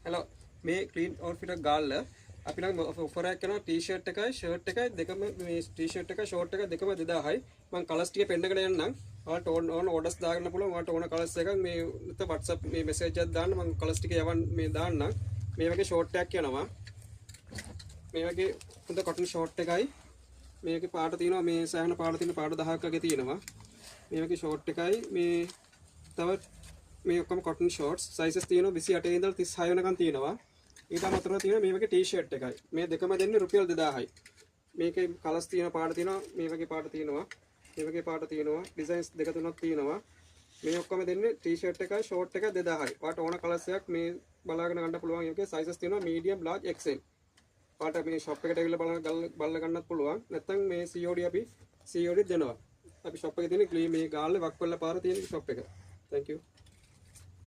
hello මේ clean outfit එක ගාල්ලා අපි නම් ඔෆර් එකක් කරනවා ටී-ෂර්ට් එකයි ෂර්ට් එකයි දෙකම මේ ටී-ෂර්ට් එකයි ෂෝට් එකයි දෙකම 2000යි මම කලර්ස් ටික පෙන්නගෙන යන්නම් ඔයාලට ඕන ඕඩර්ස් දාගන්න පුළුවන් ඔයාලට ඕන කලර්ස් එකක් මේ WhatsApp මේ මැසේජ් එකක් දාන්න මම කලර්ස් ටික යවන්න මේ දාන්නම් මේ වගේ ෂෝට් එකක් යනවා මේ වගේ හොඳ කොටන් ෂෝට් එකයි මේකේ පාට තියෙනවා මේ සෑහෙන පාට තියෙන පාට 10ක් වගේ තියෙනවා මේ වගේ ෂෝට් එකයි මේ තව මේ ඔක්කොම කොටන් ෂෝට්ස් සයිසස් තියෙනවා 28 ඉඳලා 36 වෙනකන් තියෙනවා ඊට අමතරව තියෙනවා මේ වගේ ටී-ෂර්ට් එකයි මේ දෙකම දෙන්නේ රුපියල් 2000යි මේකේ කලර්ස් තියෙන පාට තියෙනවා මේ වගේ පාට තියෙනවා මේ වගේ පාට තියෙනවා ඩිසයින්ස් දෙක තුනක් තියෙනවා මේ ඔක්කොම දෙන්නේ ටී-ෂර්ට් එකයි ෂෝට් එකයි 2000යි පාට ඕන කලර්ස් එකක් මේ බලාගෙන ගන්න පුළුවන් ඒකේ සයිසස් තියෙනවා මීඩියම් ලාර්ජ් XL පාට මේ ෂොප් එකට ඇවිල්ලා බලලා ගන්නත් පුළුවන් නැත්නම් මේ COD අපි COD දෙනවා අපි ෂොප් එකේ තියෙන ක්ලීන් මේ ගාල්ලේ වක්වල පාර තියෙන ෂොප් එක thank you